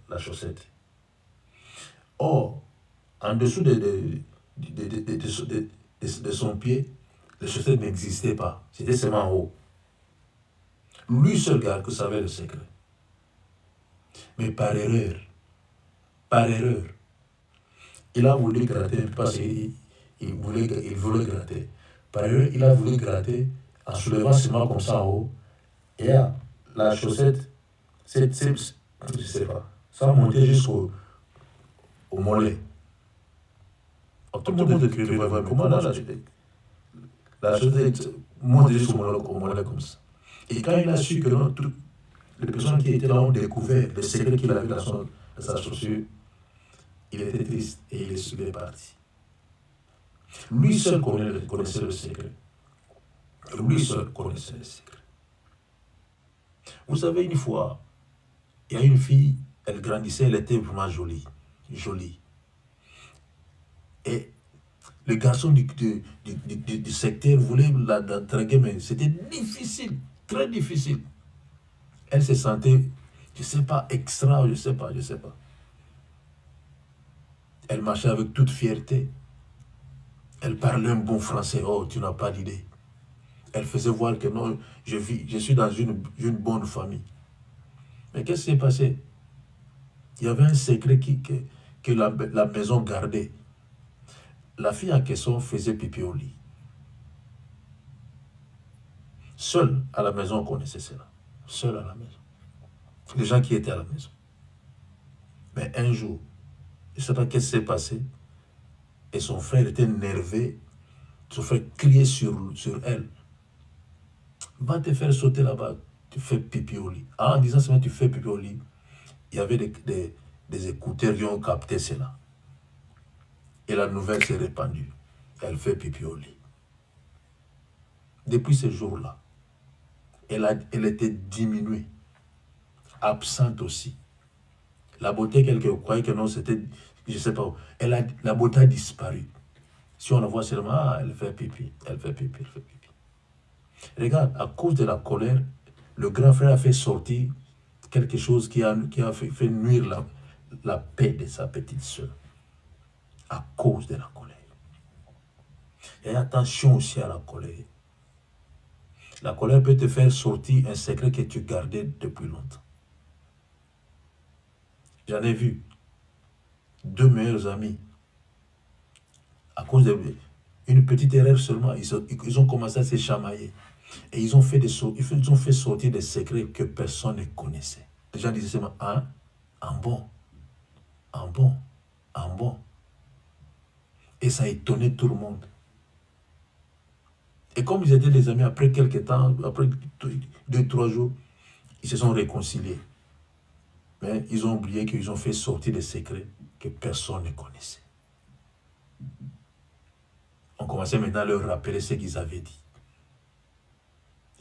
S2: la chaussette. Or, en dessous de son pied, les chaussettes n'existaient pas. C'était seulement en haut. Lui seul gars qui savait le secret. Mais par erreur, il a voulu gratter parce qu'il voulait gratter. Par erreur, il a voulu gratter en soulevant ses mains comme ça en haut. Et la chaussette, je ne sais pas, ça a monté jusqu'au mollet. Tout le monde écrivait, comment la chaussette monte jusqu'au mollet comme ça. Et quand il a su que non, toutes les personnes qui étaient là ont découvert le secret qu'il avait dans sa chaussure, il était triste et il est parti. Lui seul connaissait le secret. Lui seul connaissait le secret. Vous savez, une fois, il y a une fille, elle grandissait, elle était vraiment jolie. jolie. Et le garçon du secteur voulait la draguer, mais c'était difficile, très difficile. Elle se sentait, je ne sais pas, extra, je ne sais pas. Elle marchait avec toute fierté. Elle parlait un bon français. Oh, tu n'as pas d'idée. Elle faisait voir que non, je suis dans une bonne famille. Mais qu'est-ce qui s'est passé? Il y avait un secret que la maison gardait. La fille en question faisait pipi au lit. Seule à la maison, on connaissait cela. Seule à la maison. Les gens qui étaient à la maison. Mais un jour, je ne sais pas qu'est-ce qui s'est passé. Et son frère était énervé. Son frère criait sur elle. Va te faire sauter là-bas. Tu fais pipi au lit. En disant seulement tu fais pipi au lit, il y avait des écouteurs qui ont capté cela. Et la nouvelle s'est répandue. Elle fait pipi au lit. Depuis ce jour-là, elle était diminuée. Absente aussi. La beauté, quelqu'un croyait que non, c'était, je ne sais pas où. La beauté a disparu. Si on la voit seulement, elle fait pipi, elle fait pipi, elle fait pipi. Regarde, à cause de la colère, le grand frère a fait sortir quelque chose qui a fait nuire la paix de sa petite soeur. À cause de la colère. Et attention aussi à la colère. La colère peut te faire sortir un secret que tu gardais depuis longtemps. J'en ai vu 2 meilleurs amis. À cause d'une petite erreur seulement, ils ont commencé à se chamailler. Et ils ont fait sortir des secrets que personne ne connaissait. Les gens disaient seulement, en bon. Et ça a étonné tout le monde. Et comme ils étaient des amis, après quelques temps, après 2-3 jours, ils se sont réconciliés. Mais ils ont oublié qu'ils ont fait sortir des secrets que personne ne connaissait. On commençait maintenant à leur rappeler ce qu'ils avaient dit.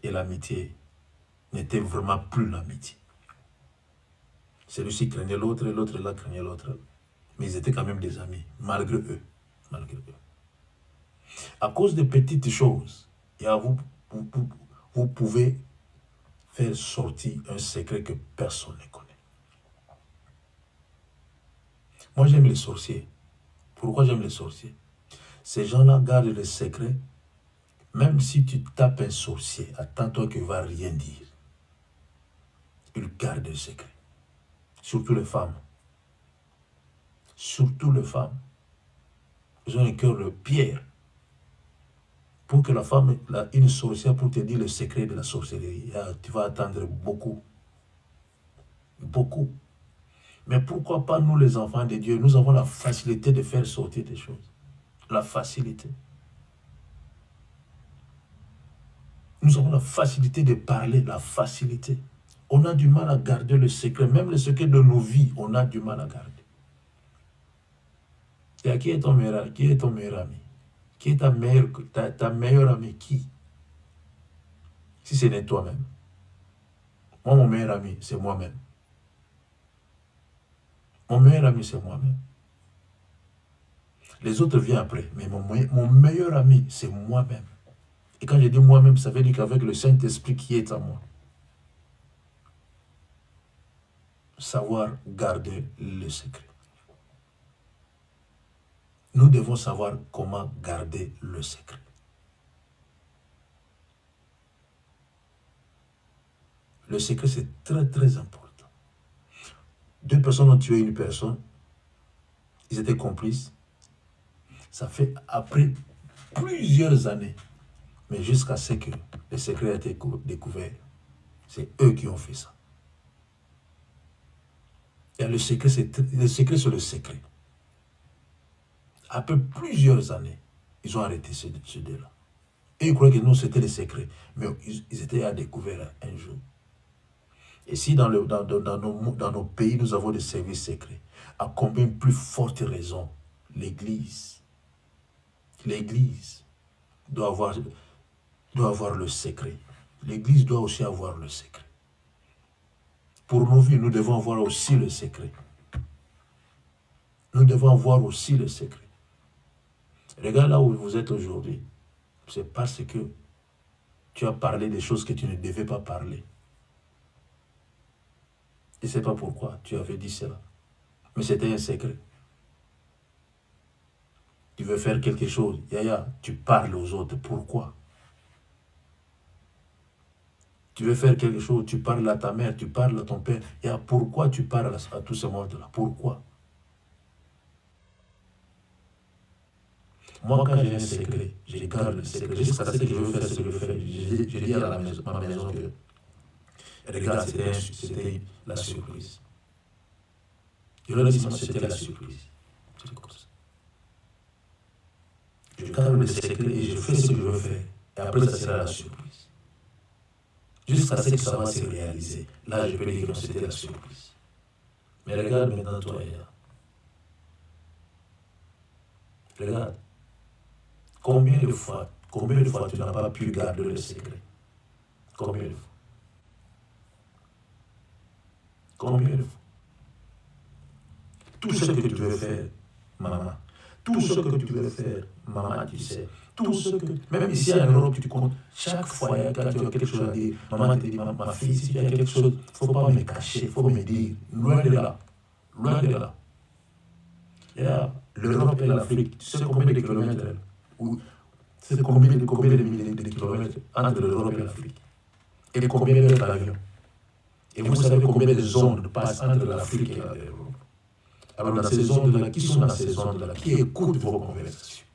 S2: Et l'amitié n'était vraiment plus l'amitié. Celui-ci craignait l'autre et l'autre là craignait l'autre. Mais ils étaient quand même des amis, malgré eux. À cause de petites choses, vous pouvez faire sortir un secret que personne ne connaît. Moi, j'aime les sorciers. Pourquoi j'aime les sorciers? Ces gens-là gardent les secrets. Même si tu tapes un sorcier, attends-toi qu'il ne va rien dire. Ils gardent le secret. Surtout les femmes. Surtout les femmes. Ils ont un cœur de pierre. Pour que la femme, une sorcière, pour te dire le secret de la sorcellerie, tu vas attendre beaucoup. Beaucoup. Mais pourquoi pas nous, les enfants de Dieu, nous avons la facilité de faire sortir des choses. La facilité. Nous avons la facilité de parler, la facilité. On a du mal à garder le secret. Même le secret de nos vies, on a du mal à garder. Et qui est ton meilleur ami? Qui est ton meilleur ami? Qui est ta meilleure amie? Qui? Si ce n'est toi-même. Moi, mon meilleur ami, c'est moi-même. Mon meilleur ami, c'est moi-même. Les autres viennent après. Mais mon meilleur ami, c'est moi-même. Et quand je dis moi-même, ça veut dire qu'avec le Saint-Esprit qui est en moi, savoir garder le secret. Nous devons savoir comment garder le secret. Le secret, c'est très, très important. 2 personnes ont tué une personne. Ils étaient complices. Ça fait après plusieurs années. Mais jusqu'à ce que le secret a été découvert. C'est eux qui ont fait ça. Et le secret, c'est le secret. Après plusieurs années, ils ont arrêté ces deux-là. Et ils croyaient que non, c'était le secret. Mais ils étaient à découvert un jour. Et si dans nos pays, nous avons des services secrets, à combien plus forte raison l'Église doit avoir le secret. L'Église doit aussi avoir le secret. Pour nos vies, nous devons avoir aussi le secret. Nous devons avoir aussi le secret. Regarde là où vous êtes aujourd'hui. C'est parce que tu as parlé des choses que tu ne devais pas parler. Je ne sais pas pourquoi tu avais dit cela. Mais c'était un secret. Tu veux faire quelque chose, Yaya, tu parles aux autres. Pourquoi? Tu veux faire quelque chose, tu parles à ta mère, tu parles à ton père. Yaya, pourquoi tu parles à tout ce monde-là? Pourquoi? Moi, quand j'ai un secret, je garde le secret. Jusqu'à ce que je veux faire ce que je veux faire. Je dis à ma maison que, regarde, c'était la surprise. Je leur dis, c'était la surprise. C'est comme ça. Je garde le secret et je fais ce que je veux faire. Et après, ça sera la surprise. Jusqu'à ce que ça va se réaliser. Là, je peux dire que c'était la surprise. Mais regarde maintenant toi et là. Regarde. Combien de fois tu n'as pas pu garder le secret? Combien de fois? Combien de fois? Tout ce que tu veux faire, maman, tout ce que tu veux faire, maman, tu sais, tout ce que... Même ici en Europe, tu comptes, chaque fois quand tu as quelque chose à dire, maman te dit, ma fille, si tu as quelque chose, il ne faut pas me cacher, il faut me dire, loin de là, loin de là. L'Europe et l'Afrique, tu sais combien de kilomètres? C'est combien de kilomètres entre l'Europe et l'Afrique? Et combien d'heures d'avion? Et vous savez combien de zones passent entre l'Afrique et l'Europe? Alors dans ces zones-là, qui sont dans ces zones-là? Qui écoutent vos conversations?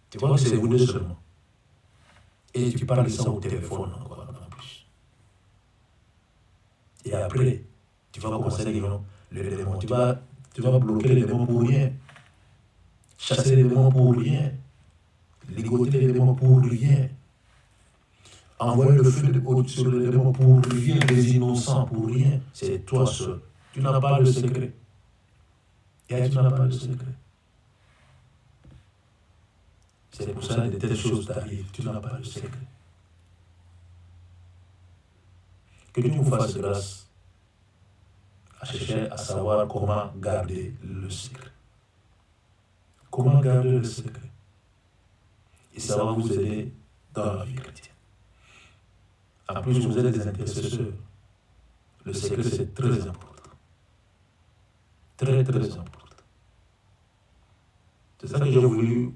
S2: Tu vois que c'est vous deux seulement. Et tu parles de ça au téléphone encore en plus. Et après, tu vas commencer à dire non, le démon, tu vas bloquer les démons pour rien. Chasser les démons pour rien. Ligoter les démons pour rien. Envoyer le feu sur les démons pour rien, les innocents pour rien. C'est toi seul. Tu n'as pas le secret. Et tu n'as pas le secret. C'est pour ça que de telles choses t'arrivent. Tu n'as pas le secret. Que Dieu vous fasse grâce à chercher à savoir comment garder le secret. Comment garder le secret. Et ça va vous aider dans la vie chrétienne. En plus, vous êtes des intercesseurs. Le secret, c'est très important. Très, très important. C'est ça que j'ai voulu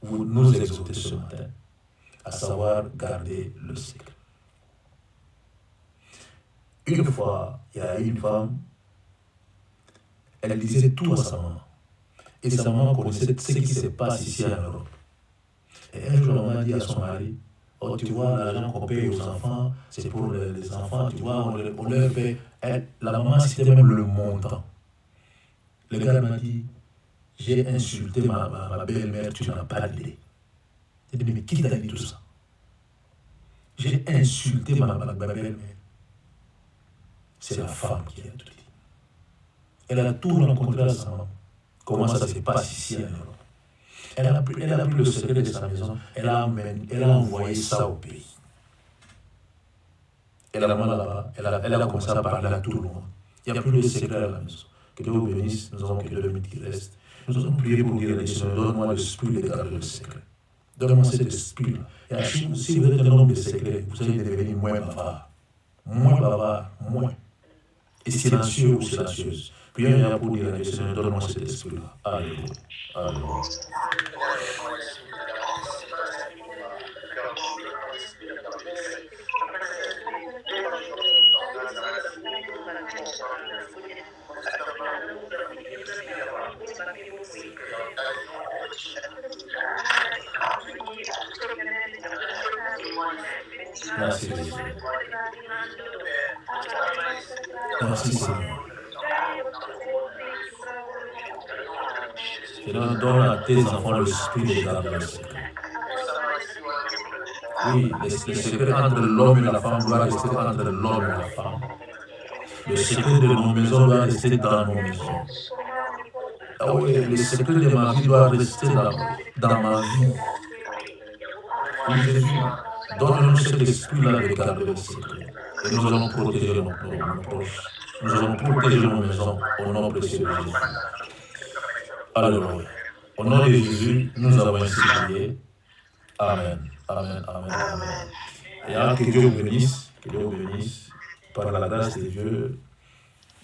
S2: nous exhorter ce matin, à savoir garder le secret. Une fois, il y a une femme, elle disait tout à sa maman. Et sa maman connaissait ce qui se passe ici en Europe. Et un jour, la maman dit à son mari, oh, tu vois, l'argent qu'on paye aux enfants, c'est pour les enfants, tu vois, on leur paye. La maman citait même le montant. Le gars m'a dit, j'ai insulté ma belle-mère, tu n'as pas d'idée. J'ai dit, mais qui t'a dit tout ça? J'ai insulté ma belle-mère. C'est la femme qui a tout dit. Elle a tout rencontré à sa maman. Comment ça se passe ici en Europe? Elle a pris le secret de sa maison, elle a envoyé ça au pays. Et la maman là-bas, elle a commencé à parler à tout le monde. Il n'y a plus de secret à la maison. Que Dieu vous bénisse, nous avons que 2 minutes qui restent. Nous allons prier pour dire, Seigneur, donne-moi l'esprit de garder le secret. Donne-moi cet esprit-là. Et si vous êtes un homme de secret, vous allez devenir moins bavard. Moins bavard, moins. Et silencieux ou silencieuse. Prions pour dire, Seigneur, donne-moi cet esprit-là. Alléluia. Alléluia. Merci Jésus. Merci Seigneur. Et donne à tes enfants l'esprit de garder le secret. Oui, le secret entre l'homme et la femme doit rester entre l'homme et la femme. Le secret de nos maisons doit rester dans nos maisons. Ah oui, le secret de ma vie doit rester dans ma vie. Oui, Jésus, donne-nous cet esprit-là de garder le secret. Et nous allons protéger nos proches. nous allons protéger nos maisons au nom précieux de Jésus. Alléluia. Au nom de Jésus, nous avons ainsi prié. Amen. Amen. Amen. Amen. Et alors, que Dieu vous bénisse. Que Dieu vous bénisse. Par la grâce de Dieu,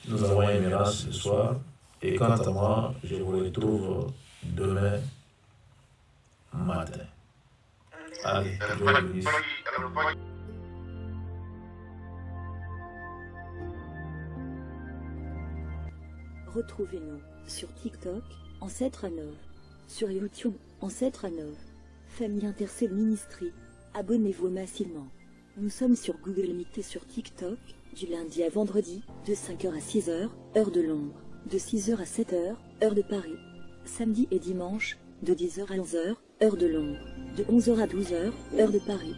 S2: nous avons un miracle ce soir. Et quant à moi, je vous retrouve demain matin. Allez, que Dieu vous bénisse.
S1: Retrouvez-nous sur TikTok, Ancêtre à Nov, sur YouTube, Ancêtre à Nov, Famille Intercelle Ministry. Abonnez-vous massivement. Nous sommes sur Google Meet et sur TikTok, du lundi à vendredi, de 5h à 6h, heure de Londres, de 6h à 7h, heure de Paris. Samedi et dimanche, de 10h à 11h, heure de Londres, de 11h à 12h, heure de Paris.